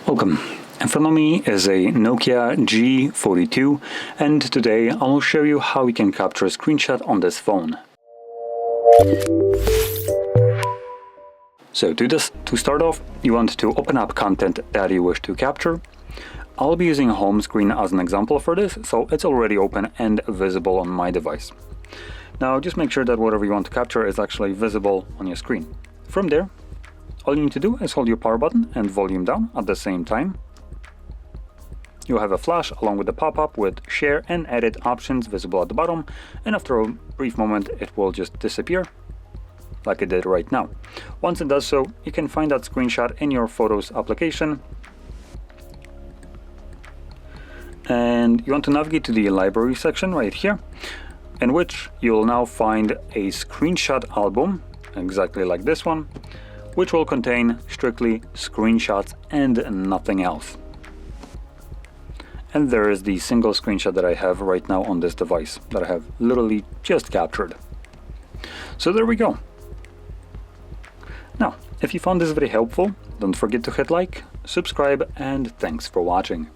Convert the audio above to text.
Welcome. In front of me is a NOKIA G42, and today I will show you how you can capture a screenshot on this phone. So to start off, you want to open up content that you wish to capture. I'll be using home screen as an example for this, so it's already open and visible on my device. Now just make sure that whatever you want to capture is actually visible on your screen. From there, all you need to do is hold your power button and volume down at the same time. You'll have a flash along with the pop-up with share and edit options visible at the bottom, and after a brief moment it will just disappear like it did right now. Once it does so, you can find that screenshot in your Photos application, and you want to navigate to the library section right here, in which you'll now find a screenshot album exactly like this one, which will contain strictly screenshots and nothing else. And there is the single screenshot that I have right now on this device that I have literally just captured. So there we go. Now, if you found this very helpful, don't forget to hit like, subscribe, and thanks for watching.